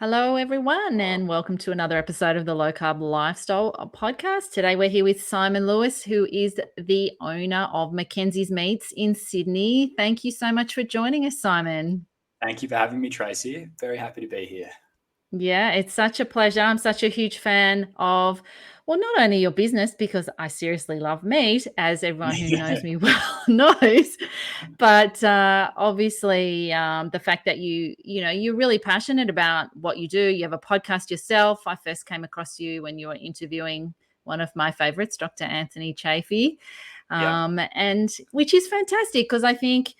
Hello, everyone, and welcome to another episode of the Low Carb Lifestyle Podcast. Today, we're here with Simon Lewis, who is the owner of Mackenzies Meats in Sydney. Thank you so much for joining us, Simon. Thank you for having me, Tracy. Very happy to be here. Yeah, it's such a pleasure. I'm such a huge fan of, well, not only your business, because I seriously love meat, as everyone who knows me well knows, but obviously the fact that you're really passionate about what you do. You have a podcast yourself. I first came across you when you were interviewing one of my favorites, Dr. Anthony Chafee, and which is fantastic because I think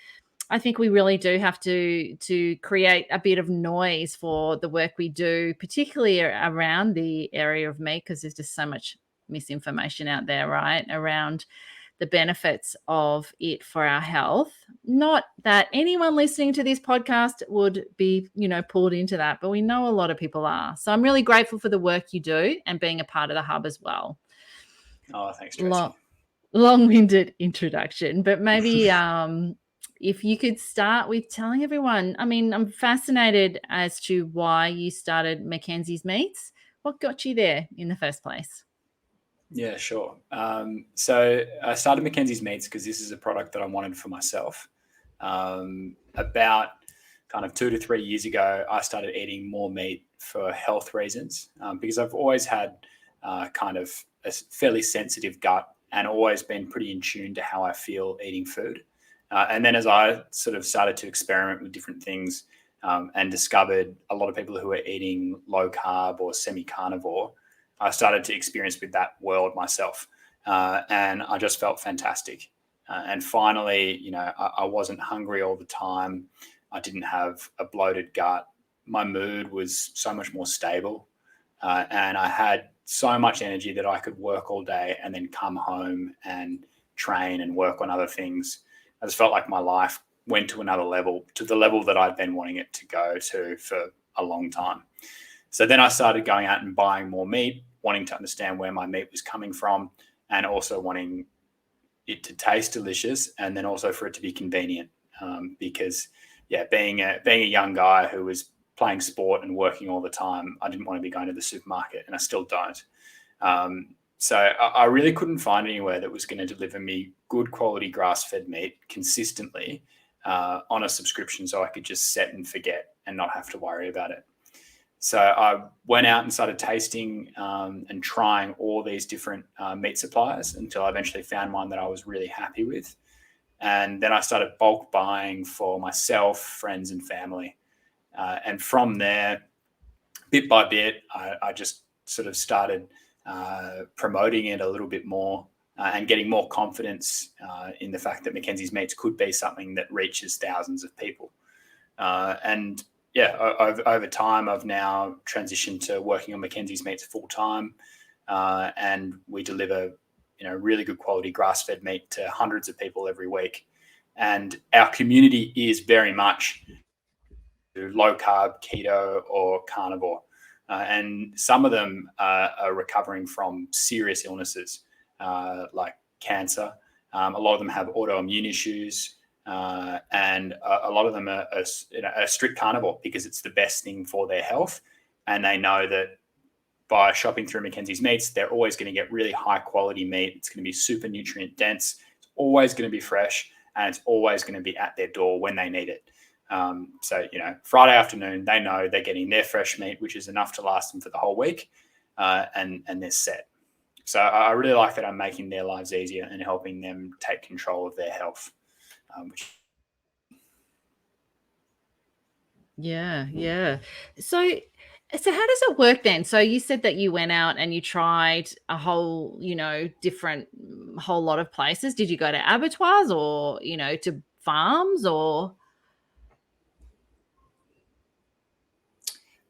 we really do have to create a bit of noise for the work we do, particularly around the area of meat, because there's just so much misinformation out there, right, around the benefits of it for our health. Not that anyone listening to this podcast would be, pulled into that, but we know a lot of people are. So I'm really grateful for the work you do and being a part of the hub as well. Oh, thanks, Tracy. Long-winded introduction, but maybe if you could start with telling everyone, I'm fascinated as to why you started Mackenzies Meats. What got you there in the first place? Yeah, sure. So I started Mackenzies Meats because this is a product that I wanted for myself. About kind of 2 to 3 years ago, I started eating more meat for health reasons because I've always had kind of a fairly sensitive gut and always been pretty in tune to how I feel eating food. And then as I sort of started to experiment with different things and discovered a lot of people who are eating low carb or semi-carnivore, I started to experience with that world myself. And I just felt fantastic. And finally, I wasn't hungry all the time. I didn't have a bloated gut. My mood was so much more stable. And I had so much energy that I could work all day and then come home and train and work on other things. I just felt like my life went to another level, to the level that I'd been wanting it to go to for a long time. So then I started going out and buying more meat, wanting to understand where my meat was coming from, and also wanting it to taste delicious, and then also for it to be convenient. Because, being a young guy who was playing sport and working all the time, I didn't want to be going to the supermarket, and I still don't. So I really couldn't find anywhere that was going to deliver me good quality grass-fed meat consistently on a subscription so I could just set and forget and not have to worry about it. So I went out and started tasting and trying all these different meat suppliers until I eventually found one that I was really happy with. And then I started bulk buying for myself, friends, and family. And from there, bit by bit, I just sort of started promoting it a little bit more and getting more confidence in the fact that Mackenzies Meats could be something that reaches thousands of people. Over time, I've now transitioned to working on Mackenzies Meats full time, and we deliver, really good quality grass-fed meat to hundreds of people every week. And our community is very much low carb, keto, or carnivore. And some of them are recovering from serious illnesses like cancer. A lot of them have autoimmune issues, and a lot of them are strict carnivore because it's the best thing for their health. And they know that by shopping through Mackenzies Meats, they're always going to get really high quality meat. It's going to be super nutrient dense. It's always going to be fresh, and it's always going to be at their door when they need it. Friday afternoon, they know they're getting their fresh meat, which is enough to last them for the whole week, and they're set. So I really like that I'm making their lives easier and helping them take control of their health. Yeah. So how does it work then? So you said that you went out and you tried a whole, whole lot of places. Did you go to abattoirs or, to farms or?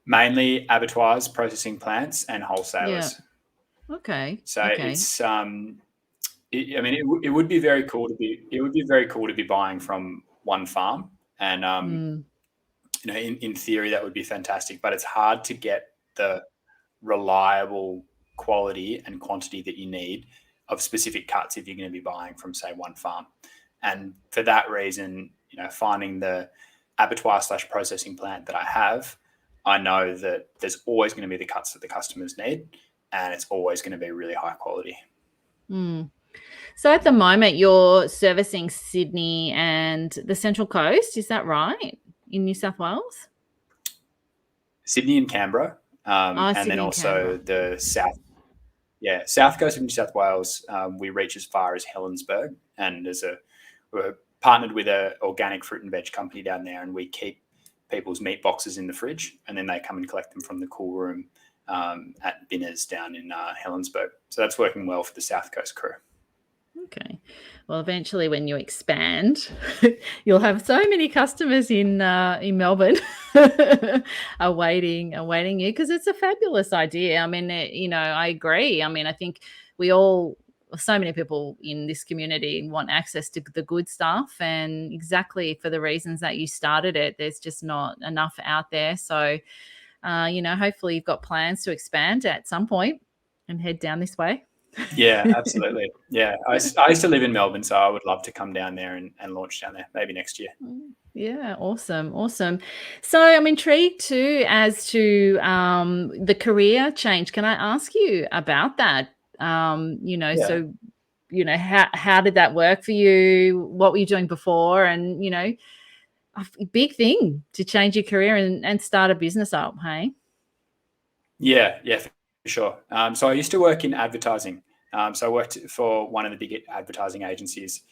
Mainly abattoirs, processing plants, and wholesalers. Yeah. Okay. So okay. it's it would be very cool to be buying from one farm, and in theory that would be fantastic, but it's hard to get the reliable quality and quantity that you need of specific cuts if you're going to be buying from, say, one farm. And for that reason, finding the abattoir/processing plant that I have I know that there's always going to be the cuts that the customers need, and it's always going to be really high quality. So at the moment, you're servicing Sydney and the Central Coast. Is that right? In New South Wales? Sydney and Canberra, and Sydney then and also Canberra. the south coast of New South Wales. We reach as far as Helensburgh, and we're partnered with an organic fruit and veg company down there, and we keep people's meat boxes in the fridge, and then they come and collect them from the cool room at Binners down in Helensburgh. So that's working well for the South Coast crew. Okay. Well, eventually when you expand, you'll have so many customers in Melbourne awaiting you, because it's a fabulous idea. I mean, I agree. I mean, I think so many people in this community want access to the good stuff, and exactly for the reasons that you started it, there's just not enough out there. So, hopefully you've got plans to expand at some point and head down this way. Yeah, absolutely. Yeah, I used to live in Melbourne, so I would love to come down there and launch down there maybe next year. Yeah, awesome. So I'm intrigued too as to the career change. Can I ask you about that? Yeah. So how did that work for you? What were you doing before? And a big thing to change your career and start a business up. Hey. Yeah, for sure. So I used to work in advertising. So I worked for one of the big advertising agencies,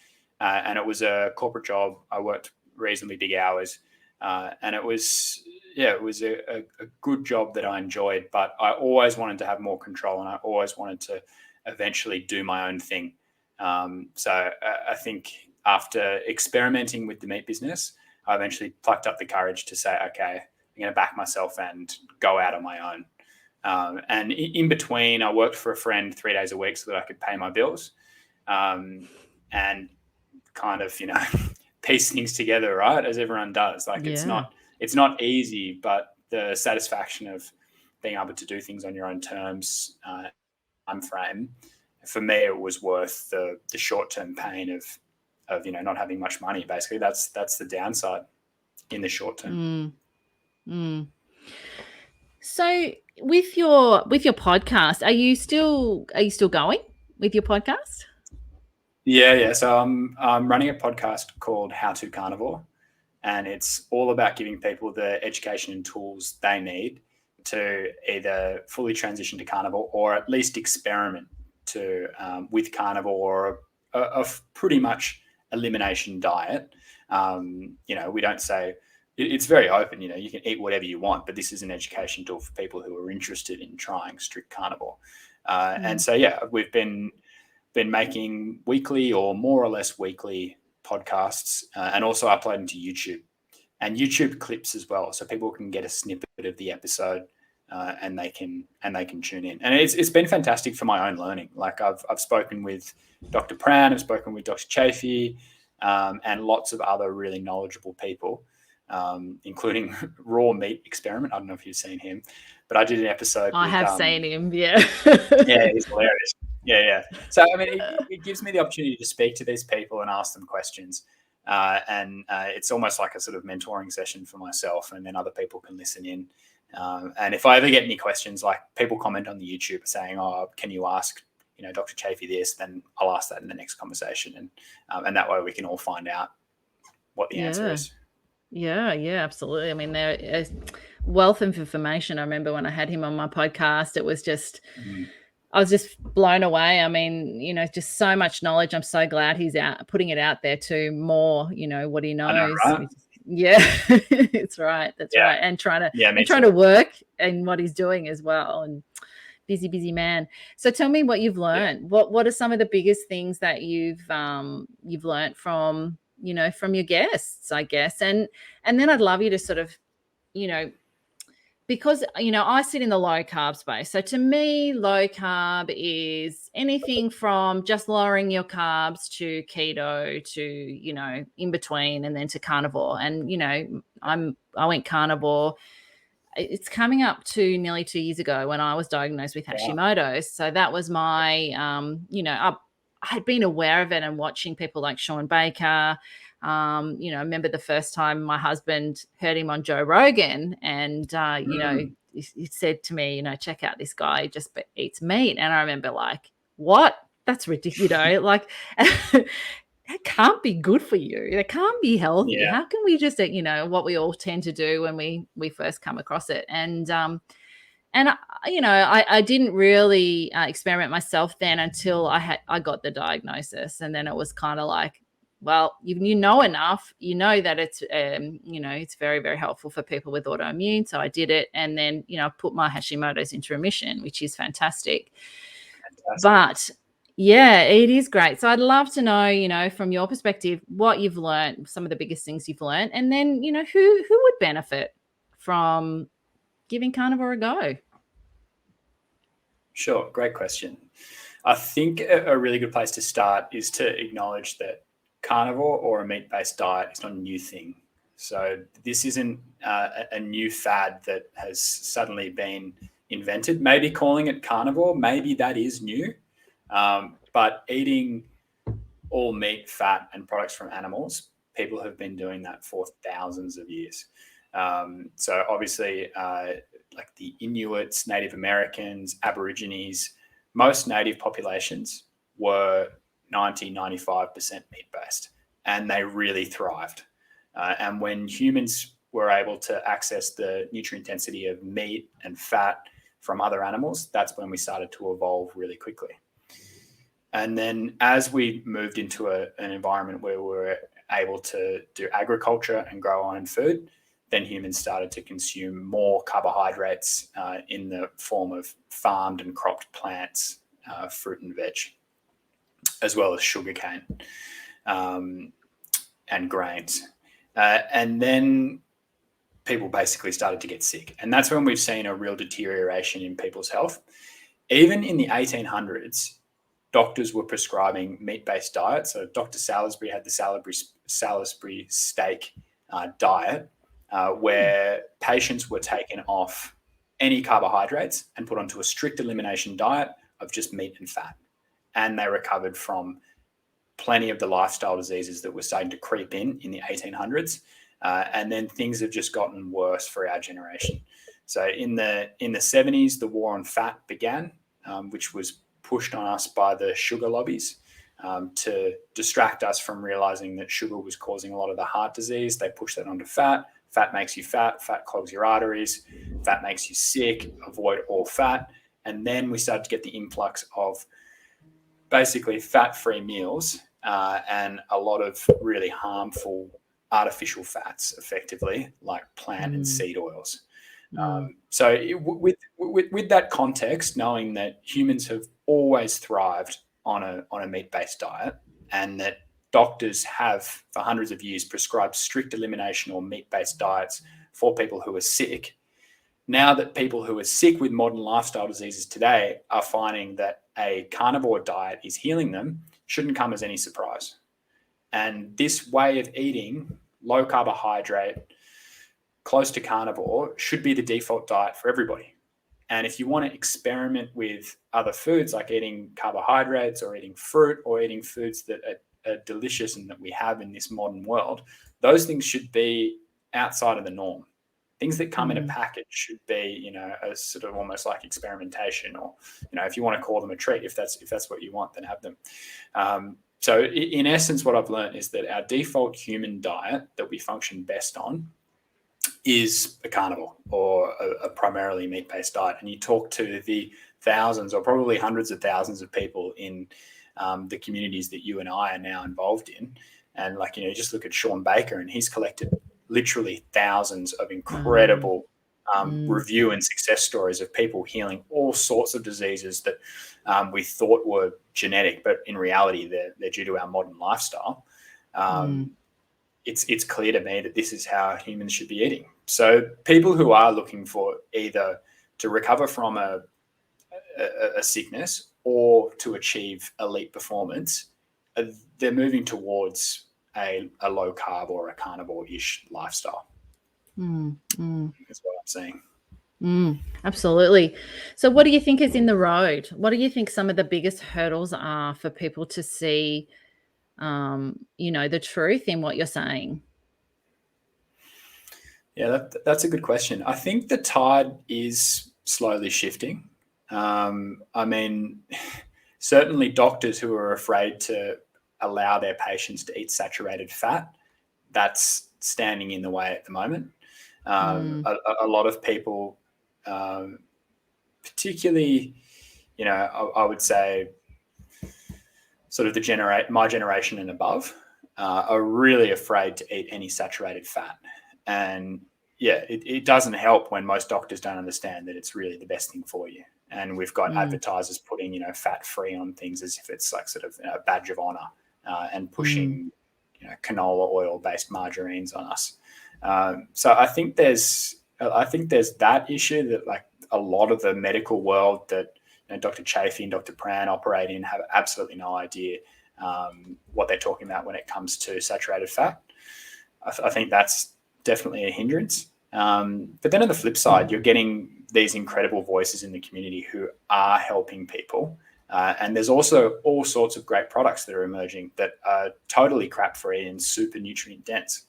and it was a corporate job. I worked reasonably big hours, and it was a good job that I enjoyed, but I always wanted to have more control, and I always wanted to eventually do my own thing. So I think after experimenting with the meat business, I eventually plucked up the courage to say, okay, I'm going to back myself and go out on my own. And in between, I worked for a friend 3 days a week so that I could pay my bills, and kind of, piece things together, right? As everyone does. Like, Yeah. it's not easy, but the satisfaction of being able to do things on your own terms, time frame, for me, it was worth the short-term pain of not having much money. Basically, that's the downside in the short term. So with your podcast, are you still going with your podcast? Yeah. So I'm running a podcast called How to Carnivore, and it's all about giving people the education and tools they need to either fully transition to carnivore or at least experiment with carnivore or a pretty much elimination diet. We don't say it's very open. You can eat whatever you want, but this is an education tool for people who are interested in trying strict carnivore. And so, we've been making weekly or more or less weekly podcasts, and also uploading to YouTube and YouTube clips as well, so people can get a snippet of the episode, and they can tune in. And it's been fantastic for my own learning. Like I've spoken with Dr. Pran, I've spoken with Dr. Chafee, and lots of other really knowledgeable people, including Raw Meat Experiment. I don't know if you've seen him, but I did an episode. I have seen him. Yeah. Yeah, he's hilarious. Yeah. So I mean, it gives me the opportunity to speak to these people and ask them questions, and it's almost like a sort of mentoring session for myself, and then other people can listen in. And if I ever get any questions, like people comment on the YouTube saying, "Oh, can you ask, Dr. Chafee this?" Then I'll ask that in the next conversation, and that way we can all find out what the answer is. Yeah, absolutely. I mean, there is wealth of information. I remember when I had him on my podcast, it was just, I was just blown away. I mean, just so much knowledge. I'm so glad he's putting it out there to more, what he knows. I know, right? Yeah, it's right. That's right. And trying to work and what he's doing as well. And busy man. So tell me what you've learned. What are some of the biggest things that you've learned from your guests, I guess? And then I'd love you to sort of, because, I sit in the low carb space. So to me, low carb is anything from just lowering your carbs to keto to, in between, and then to carnivore. And, I went carnivore. It's coming up to nearly 2 years ago when I was diagnosed with Hashimoto's. So that was my, I had been aware of it and watching people like Sean Baker, You know, I remember the first time my husband heard him on Joe Rogan, and you know, he said to me, you know, check out this guy, he just eats meat. And I remember like, what? That's ridiculous. You know, like that can't be good for you. That can't be healthy. Yeah. How can we just, you know, what we all tend to do when we first come across it. And you know, I didn't really experiment myself then until I got the diagnosis, and then it was kind of like, well, you know enough, you know that it's you know, it's very, very helpful for people with autoimmune. So I did it, and then, you know, I put my Hashimoto's into remission, which is fantastic. But yeah, it is great. So I'd love to know, you know, from your perspective, what you've learned, some of the biggest things you've learned, and then, you know, who would benefit from giving carnivore a go? Sure, great question. I think a really good place to start is to acknowledge that carnivore or a meat-based diet is not a new thing. So this isn't a new fad that has suddenly been invented. Maybe calling it carnivore, maybe that is new. But eating all meat, fat, and products from animals, people have been doing that for thousands of years. So obviously, like the Inuits, Native Americans, Aborigines, most native populations were 95% meat-based, and they really thrived. And when humans were able to access the nutrient density of meat and fat from other animals, that's when we started to evolve really quickly. And then as we moved into an environment where we were able to do agriculture and grow our own food, then humans started to consume more carbohydrates in the form of farmed and cropped plants, fruit and veg, as well as sugarcane and grains. And then people basically started to get sick. And that's when we've seen a real deterioration in people's health. Even in the 1800s, doctors were prescribing meat-based diets. So Dr. Salisbury had the Salisbury steak diet, where patients were taken off any carbohydrates and put onto a strict elimination diet of just meat and fat. And they recovered from plenty of the lifestyle diseases that were starting to creep in the 1800s. And then things have just gotten worse for our generation. So in the 70s, the war on fat began, which was pushed on us by the sugar lobbies to distract us from realizing that sugar was causing a lot of the heart disease. They pushed that onto fat. Fat makes you fat. Fat clogs your arteries. Fat makes you sick. Avoid all fat. And then we started to get the influx of basically fat-free meals and a lot of really harmful artificial fats, effectively, like plant and seed oils. So with that context, knowing that humans have always thrived on a meat-based diet, and that doctors have for hundreds of years prescribed strict elimination or meat-based diets for people who are sick, now that people who are sick with modern lifestyle diseases today are finding that a carnivore diet is healing them, shouldn't come as any surprise. And this way of eating, low carbohydrate, close to carnivore, should be the default diet for everybody. And if you want to experiment with other foods, like eating carbohydrates or eating fruit or eating foods that are delicious and that we have in this modern world, those things should be outside of the norm. Things that come in a package should be, you know, a sort of almost like experimentation, or, you know, if you want to call them a treat, if that's what you want, then have them. So in essence, what I've learned is that our default human diet that we function best on is a carnivore or a primarily meat-based diet. And you talk to the thousands or probably hundreds of thousands of people in the communities that you and I are now involved in. And like, you know, just look at Sean Baker, and he's collected literally thousands of incredible review and success stories of people healing all sorts of diseases that we thought were genetic, but in reality, they're due to our modern lifestyle. It's clear to me that this is how humans should be eating. So people who are looking for either to recover from a sickness or to achieve elite performance, they're moving towards a low carb or a carnivore-ish lifestyle. That's what I'm saying. Absolutely. So what do you think is in the road? What do you think some of the biggest hurdles are for people to see the truth in what you're saying? Yeah, that's a good question. I think the tide is slowly shifting. I mean, certainly doctors who are afraid to allow their patients to eat saturated fat, that's standing in the way at the moment. A lot of people, particularly, I would say sort of my generation and above, are really afraid to eat any saturated fat. And yeah, it doesn't help when most doctors don't understand that it's really the best thing for you. And we've got advertisers putting, fat free on things as if it's like sort of a badge of honor, and pushing, canola oil based margarines on us. So I think there's that issue that like a lot of the medical world that Dr. Chafee and Dr. Pran operate in have absolutely no idea what they're talking about when it comes to saturated fat. I think that's definitely a hindrance. But then on the flip side, you're getting these incredible voices in the community who are helping people. And there's also all sorts of great products that are emerging that are totally crap-free and super nutrient dense.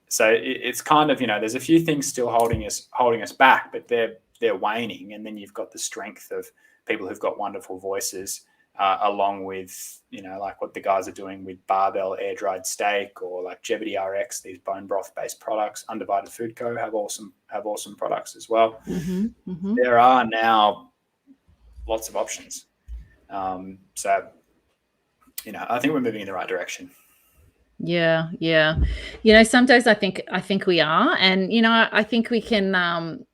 So it's kind of, there's a few things still holding us back, but they're waning. And then you've got the strength of people who've got wonderful voices, along with, like what the guys are doing with Barbell air dried steak, or like Jebity RX, these bone broth based products. Undivided Food Co. have awesome products as well. There are now lots of options. So, I think we're moving in the right direction. Yeah. Some days I think we are, and I think we can,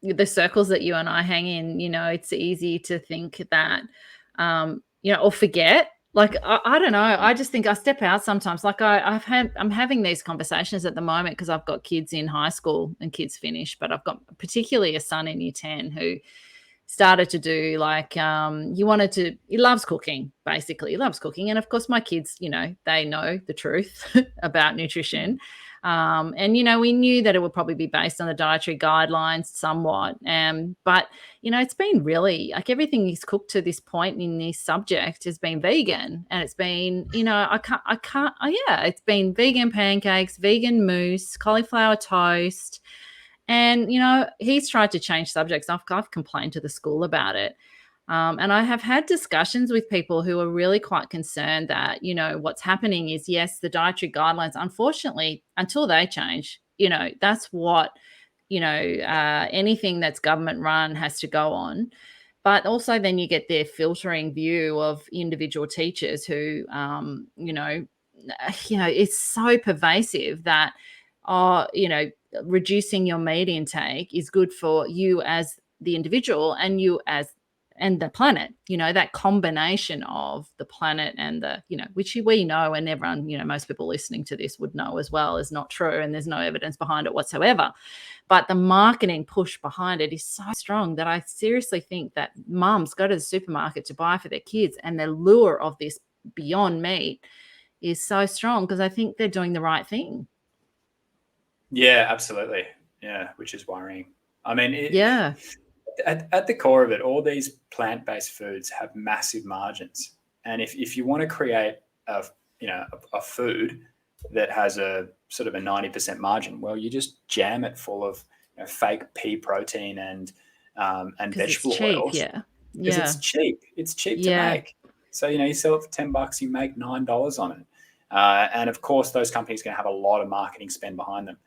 the circles that you and I hang in, it's easy to think that, or forget. Like I don't know. I just think I step out sometimes. Like I'm having these conversations at the moment because I've got kids in high school and kids finish, but I've got particularly a son in year 10 who started to do like, he loves cooking, basically. He loves cooking. And of course my kids, they know the truth about nutrition. And we knew that it would probably be based on the dietary guidelines somewhat. But it's been really like everything he's cooked to this point in this subject has been vegan. And it's been, it's been vegan pancakes, vegan mousse, cauliflower toast. And, he's tried to change subjects. I've complained to the school about it. And I have had discussions with people who are really quite concerned that, what's happening is, yes, the dietary guidelines, unfortunately, until they change, that's what, anything that's government run has to go on. But also then you get their filtering view of individual teachers who, it's so pervasive that, reducing your meat intake is good for you as the individual and you and the planet, that combination of the planet and the, which we know, and everyone, most people listening to this would know as well, is not true. And there's no evidence behind it whatsoever. But the marketing push behind it is so strong that I seriously think that mums go to the supermarket to buy for their kids, and the lure of this Beyond Meat is so strong because I think they're doing the right thing. Yeah, absolutely. Yeah, which is worrying. I mean, at the core of it, all these plant-based foods have massive margins. And if you want to create a food that has a sort of a 90% margin, well, you just jam it full of fake pea protein and vegetable oils. Because it's cheap. It's cheap to make. So, you sell it for $10, you make $9 on it. And of course, those companies are going to have a lot of marketing spend behind them.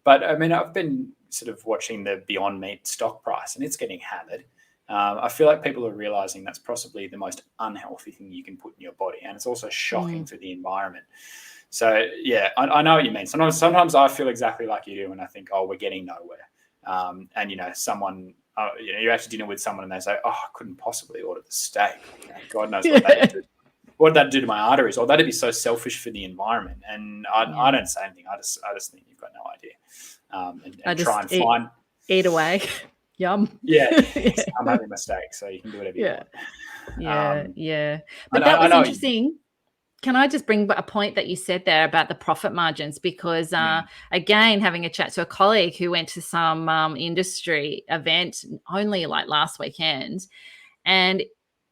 But I mean, I've been sort of watching the Beyond Meat stock price, and it's getting hammered. I feel like people are realizing that's possibly the most unhealthy thing you can put in your body, and it's also shocking for the environment. So yeah, I know what you mean. Sometimes I feel exactly like you do, and I think, oh, we're getting nowhere. And someone, you're at dinner with someone, and they say, oh, I couldn't possibly order the steak. God knows what they do. What did that do to my arteries? Or that'd be so selfish for the environment. And I don't say anything. I just think you've got no idea. And try and find eat away. Yum. Yeah, I'm having a mistake, so you can do whatever you want. Yeah. But that was interesting. Can I just bring a point that you said there about the profit margins? Because again, having a chat to a colleague who went to some industry event only like last weekend, and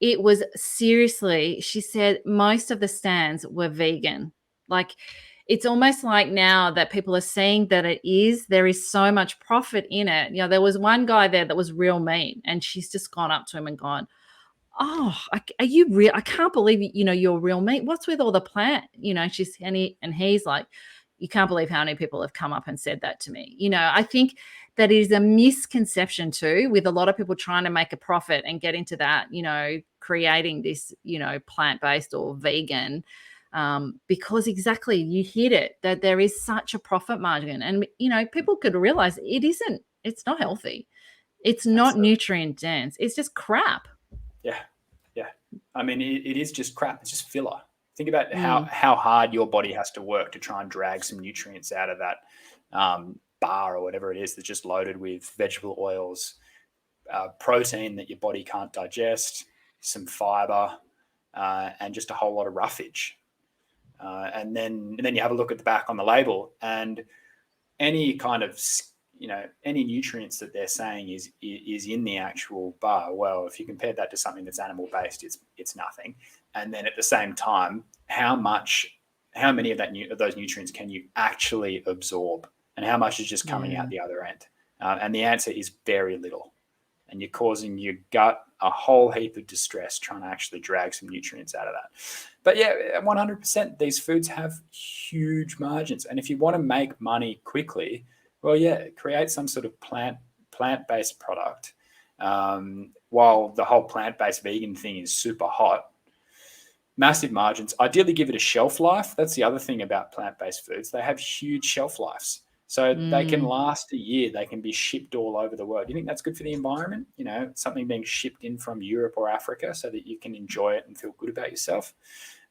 it was seriously, she said most of the stands were vegan. Like, it's almost like now that people are seeing that there is so much profit in it. There was one guy there that was real meat, and she's just gone up to him and gone, "Oh, are you real? I can't believe you're real meat. What's with all the plant?" He's like, "You can't believe how many people have come up and said that to me." I think that is a misconception too, with a lot of people trying to make a profit and get into that, creating this, plant-based or vegan, because exactly, you hit it, that there is such a profit margin, and people could realize it's not healthy, it's not nutrient dense, it's just crap. Yeah. I mean, it is just crap. It's just filler. Think about how hard your body has to work to try and drag some nutrients out of that bar or whatever it is that's just loaded with vegetable oils, protein that your body can't digest, some fiber, and just a whole lot of roughage. And then you have a look at the back on the label, and any kind of any nutrients that they're saying is in the actual bar. Well, if you compare that to something that's animal based, it's nothing. And then at the same time, how many of those nutrients can you actually absorb, and how much is just coming out the other end? And the answer is very little. And you're causing your gut a whole heap of distress trying to actually drag some nutrients out of that. But yeah, 100%, these foods have huge margins. And if you want to make money quickly, well, yeah, create some sort of plant-based product. While the whole plant-based vegan thing is super hot, massive margins. Ideally, give it a shelf life. That's the other thing about plant-based foods. They have huge shelf lives. So they can last a year. They can be shipped all over the world. You think that's good for the environment? Something being shipped in from Europe or Africa so that you can enjoy it and feel good about yourself.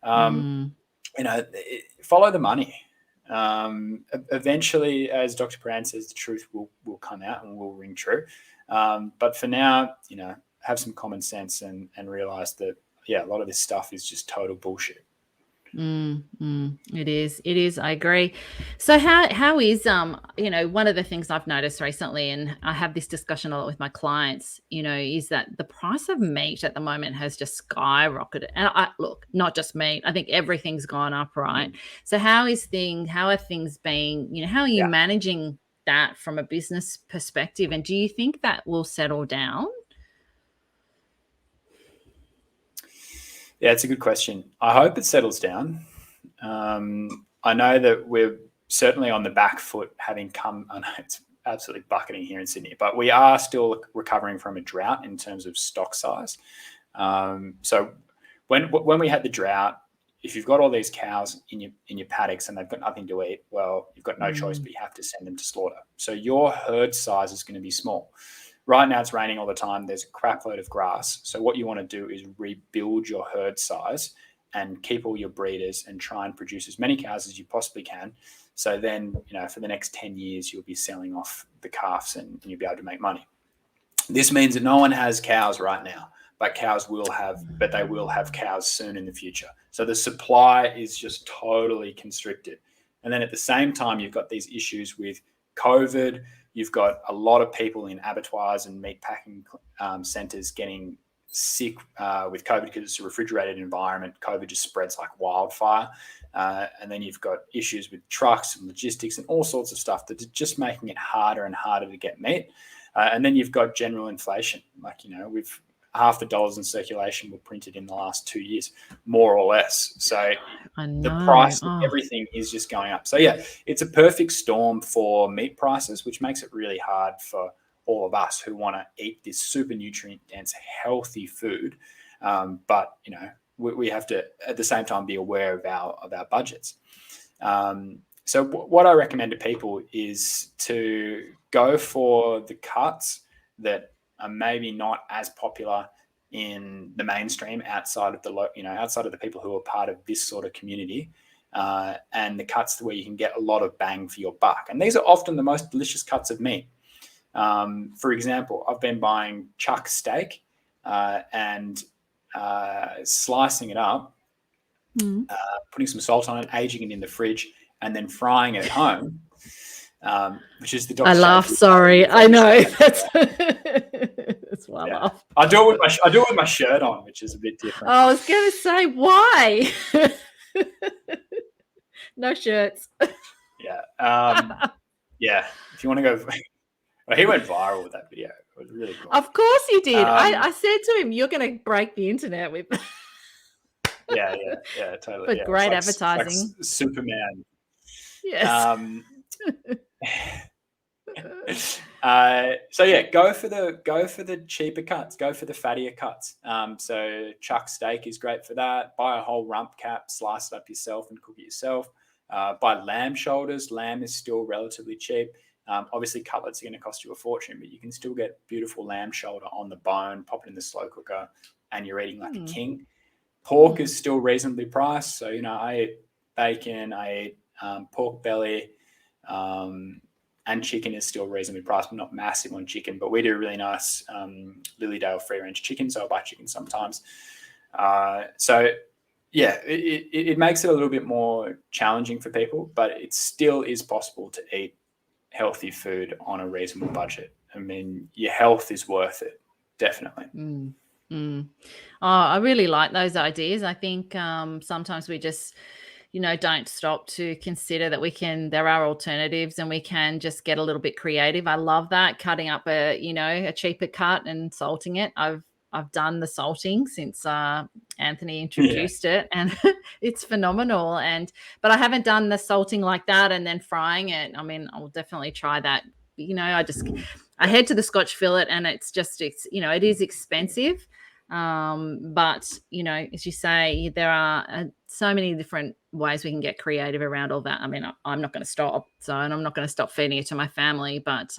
Follow the money. Eventually, as Dr. Paran says, the truth will come out and will ring true. But for now, have some common sense and realize that, a lot of this stuff is just total bullshit. It is. I agree. So how is, one of the things I've noticed recently, and I have this discussion a lot with my clients, is that the price of meat at the moment has just skyrocketed. And look, not just meat, I think everything's gone up, right? So how are things being, how are you managing that from a business perspective? And do you think that will settle down? Yeah, it's a good question. I hope it settles down. I know that we're certainly on the back foot, having come, I know it's absolutely bucketing here in Sydney, but we are still recovering from a drought in terms of stock size. So when we had the drought, if you've got all these cows in your paddocks and they've got nothing to eat, well, you've got no choice, but you have to send them to slaughter. So your herd size is going to be small. Right now it's raining all the time. There's a crap load of grass. So what you want to do is rebuild your herd size and keep all your breeders and try and produce as many cows as you possibly can. So then, for the next 10 years, you'll be selling off the calves and you'll be able to make money. This means that no one has cows right now, but they will have cows soon in the future. So the supply is just totally constricted. And then at the same time, you've got these issues with COVID. You've got a lot of people in abattoirs and meat packing centres getting sick with COVID because it's a refrigerated environment. COVID just spreads like wildfire. And then you've got issues with trucks and logistics and all sorts of stuff that are just making it harder and harder to get meat. And then you've got general inflation. We've half the dollars in circulation were printed in the last 2 years, more or less. So the price of everything is just going up. So yeah, it's a perfect storm for meat prices, which makes it really hard for all of us who want to eat this super nutrient dense, healthy food. But we have to at the same time be aware of our budgets. So what I recommend to people is to go for the cuts that are maybe not as popular in the mainstream outside of the people who are part of this sort of community, and the cuts where you can get a lot of bang for your buck. And these are often the most delicious cuts of meat. For example, I've been buying chuck steak and slicing it up, putting some salt on it, aging it in the fridge, and then frying it at home. Which is the Dr. I laugh. Sorry, I know. That's what I Yeah. love. I do it with my shirt on, which is a bit different. I was going to say, why? No shirts. Yeah. Yeah. If you want to go, well, he went viral with that video. It was really cool. Of course you did. I Um, said to him, you're going to break the internet with yeah, totally. but Yeah, great it's like advertising. Superman. Yes. So yeah, go for the cheaper cuts. Go for the fattier cuts. So chuck steak is great for that. Buy a whole rump cap, slice it up yourself, and cook it yourself. Buy lamb shoulders. Lamb is still relatively cheap. Obviously, cutlets are going to cost you a fortune, but you can still get beautiful lamb shoulder on the bone. Pop it in the slow cooker, and you're eating like a king. Pork is still reasonably priced. So I eat bacon. I eat pork belly. And chicken is still reasonably priced. I'm not massive on chicken, but we do really nice Lilydale free range chicken. So I buy chicken sometimes. So yeah, it makes it a little bit more challenging for people, but it still is possible to eat healthy food on a reasonable budget. I mean, your health is worth it, definitely. Oh, I really like those ideas. I think sometimes we just don't stop to consider that there are alternatives and we can just get a little bit creative. I love that, cutting up a cheaper cut and salting it. I've done the salting since Anthony introduced it, and it's phenomenal. But I haven't done the salting like that and then frying it. I mean, I'll definitely try that. I head to the Scotch fillet, and it is expensive. But as you say, there are so many different ways we can get creative around all that. I mean, I'm not going to stop, and I'm not going to stop feeding it to my family, but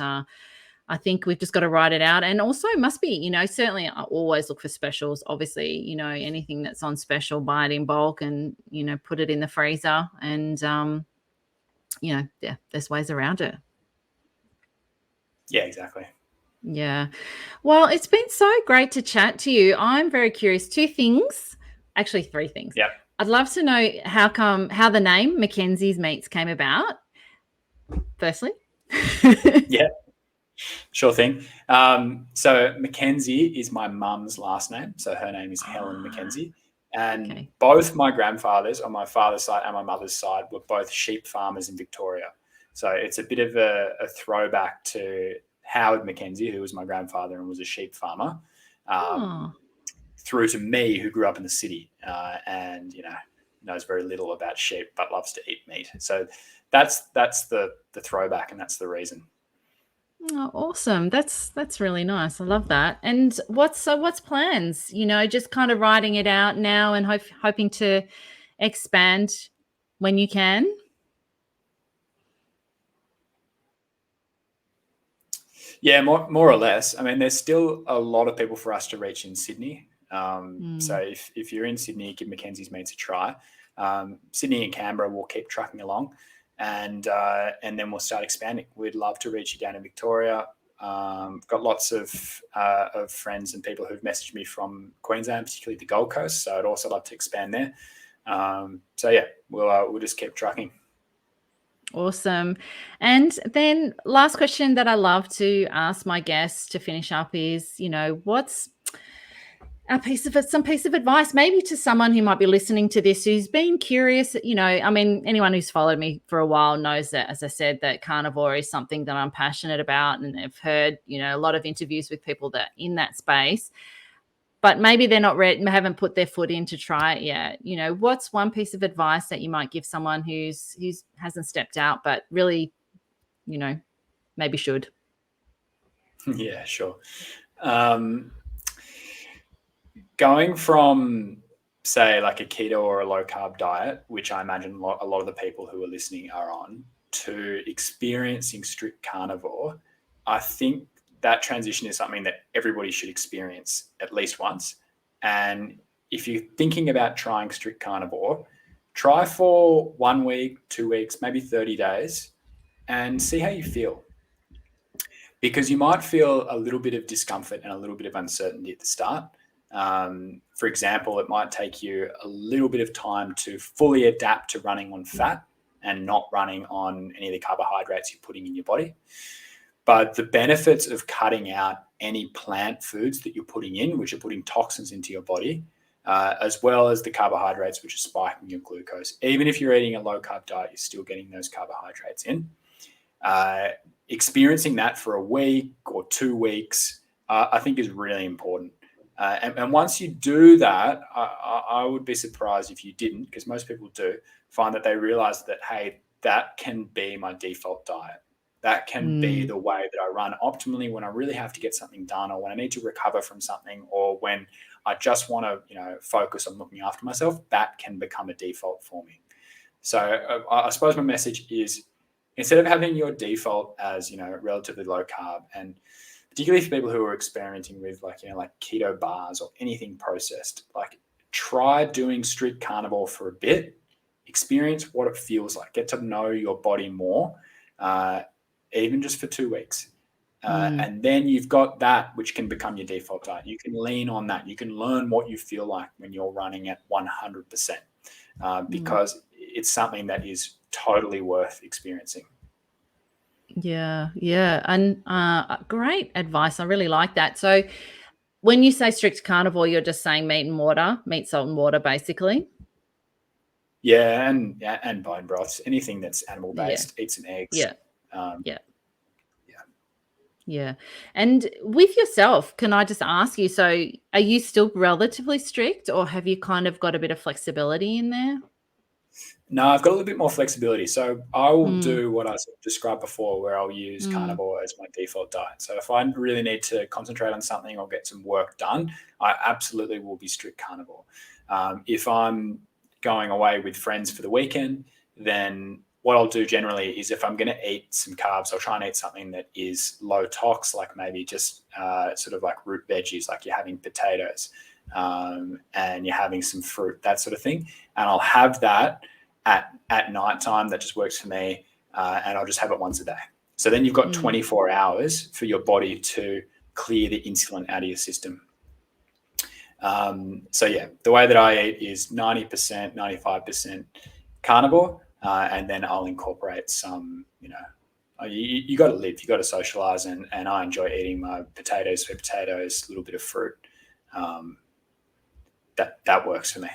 I think we've just got to write it out. And also must be, certainly I always look for specials. Obviously, anything that's on special, buy it in bulk and, put it in the freezer. And, there's ways around it. Yeah, exactly. Yeah. Well, it's been so great to chat to you. I'm very curious. 2 things, actually 3 things. Yeah. I'd love to know how the name Mackenzies Meats came about, firstly. Yeah, sure thing. So Mackenzie is my mum's last name. So her name is Helen Mackenzie. And both my grandfathers on my father's side and my mother's side were both sheep farmers in Victoria. So it's a bit of a throwback to Howard Mackenzie, who was my grandfather and was a sheep farmer, through to me, who grew up in the city and knows very little about sheep but loves to eat meat. So that's the throwback, and that's the reason. Oh, awesome. That's really nice. I love that. And what's plans? Just kind of writing it out now and hoping to expand when you can. Yeah, more or less. I mean, there's still a lot of people for us to reach in Sydney. So if you're in Sydney, give Mackenzies Meats a try. Sydney and Canberra will keep trucking along, and then we'll start expanding. We'd love to reach you down in Victoria. Got lots of friends and people who've messaged me from Queensland, particularly the Gold Coast. So I'd also love to expand there. So yeah, we'll just keep trucking. Awesome. And then last question that I love to ask my guests to finish up is, what's some piece of advice maybe to someone who might be listening to this, who's been curious. I mean, anyone who's followed me for a while knows that, as I said, that carnivore is something that I'm passionate about, and I've heard, a lot of interviews with people that in that space, but maybe they're not ready, haven't put their foot in to try it yet. What's one piece of advice that you might give someone who's hasn't stepped out, but really, maybe should? Yeah, sure. Going from, say, like a keto or a low carb diet, which I imagine a lot of the people who are listening are on, to experiencing strict carnivore, I think that transition is something that everybody should experience at least once. And if you're thinking about trying strict carnivore, try for 1 week, 2 weeks, maybe 30 days, and see how you feel. Because you might feel a little bit of discomfort and a little bit of uncertainty at the start. For example, it might take you a little bit of time to fully adapt to running on fat and not running on any of the carbohydrates you're putting in your body. But the benefits of cutting out any plant foods that you're putting in, which are putting toxins into your body, as well as the carbohydrates, which are spiking your glucose. Even if you're eating a low-carb diet, you're still getting those carbohydrates in. Experiencing that for a week or 2 weeks, I think is really important. And once you do that, I would be surprised if you didn't, because most people do find that they realize that, hey, that can be my default diet. That can be the way that I run optimally when I really have to get something done, or when I need to recover from something, or when I just want to, focus on looking after myself. That can become a default for me. So I suppose my message is, instead of having your default as, relatively low carb, and particularly for people who are experimenting with like keto bars or anything processed, like try doing strict carnivore for a bit, experience what it feels like, get to know your body more, even just for 2 weeks. And then you've got that, which can become your default diet. You can lean on that. You can learn what you feel like when you're running at 100%, because it's something that is totally worth experiencing. Yeah. And great advice. I really like that. So when you say strict carnivore, you're just saying meat, salt and water, basically. Yeah, and bone broths, anything that's animal based, eat some eggs. Yeah. And with yourself, can I just ask you, so are you still relatively strict, or have you kind of got a bit of flexibility in there? No, I've got a little bit more flexibility. So I will do what I described before, where I'll use carnivore as my default diet. So if I really need to concentrate on something or get some work done, I absolutely will be strict carnivore. If I'm going away with friends for the weekend, then what I'll do generally is, if I'm going to eat some carbs, I'll try and eat something that is low tox, like maybe just sort of like root veggies, like you're having potatoes and you're having some fruit, that sort of thing. And I'll have that at nighttime. That just works for me. And I'll just have it once a day. So then you've got 24 hours for your body to clear the insulin out of your system. So yeah, the way that I eat is 90%, 95% carnivore. And then I'll incorporate some, you got to live, you got to socialize. And I enjoy eating my potatoes, sweet potatoes, a little bit of fruit. That works for me.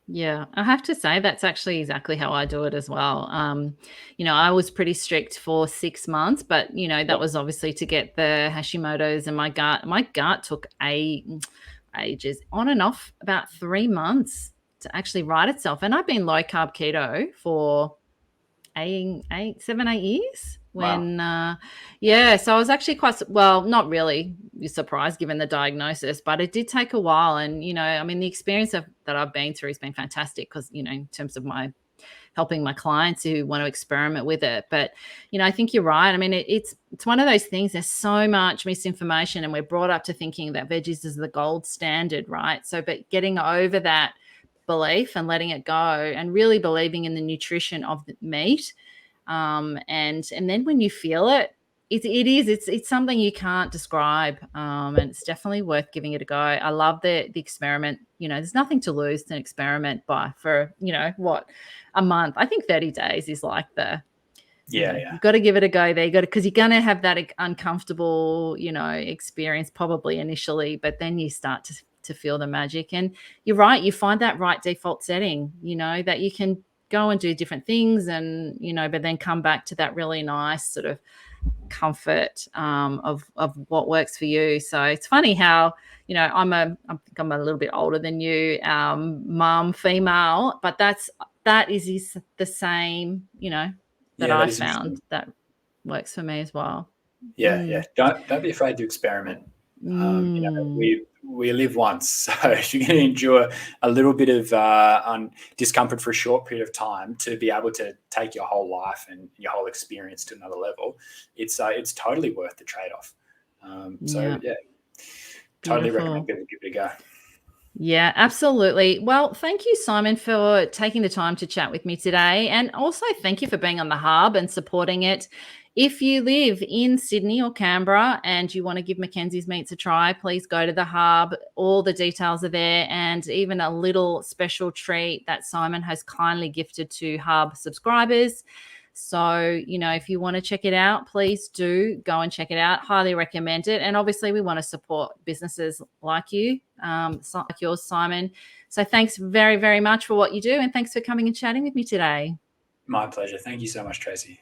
Yeah, I have to say that's actually exactly how I do it as well. I was pretty strict for 6 months, but that was obviously to get the Hashimoto's, and my gut took ages, on and off, about 3 months to actually right itself. And I've been low carb keto for 7, 8 years. When Wow. So I was actually not really surprised given the diagnosis, but it did take a while. And the experience that I've been through has been fantastic, because in terms of my helping my clients who want to experiment with it. But I think you're right. I mean, it's one of those things. There's so much misinformation, and we're brought up to thinking that veggies is the gold standard, right? So, but getting over that belief and letting it go, and really believing in the nutrition of the meat. And then when you feel it, it's something you can't describe. And it's definitely worth giving it a go. I love the experiment. There's nothing to lose to an experiment for a month. I think 30 days is like you've got to give it a go there. Because you're going to have that uncomfortable, experience probably initially, but then you start to feel the magic. And you're right. You find that right default setting, that you can go and do different things, and but then come back to that really nice sort of comfort of what works for you. So it's funny how I think I'm a little bit older than you, mom, female, but that is the same that I found that works for me as well. Yeah. Don't be afraid to experiment. We live once, so if you're going to endure a little bit of discomfort for a short period of time to be able to take your whole life and your whole experience to another level, it's totally worth the trade-off. Totally recommend people give it a go. Yeah, absolutely. Well, thank you, Simon, for taking the time to chat with me today. And also thank you for being on the hub and supporting it. If you live in Sydney or Canberra and you want to give Mackenzies Meats a try, please go to the hub. All the details are there, and even a little special treat that Simon has kindly gifted to hub subscribers. So, you know, if you want to check it out, please do go and check it out. Highly recommend it. And obviously, we want to support businesses like you, like yours, Simon. So thanks very, very much for what you do. And thanks for coming and chatting with me today. My pleasure. Thank you so much, Tracy.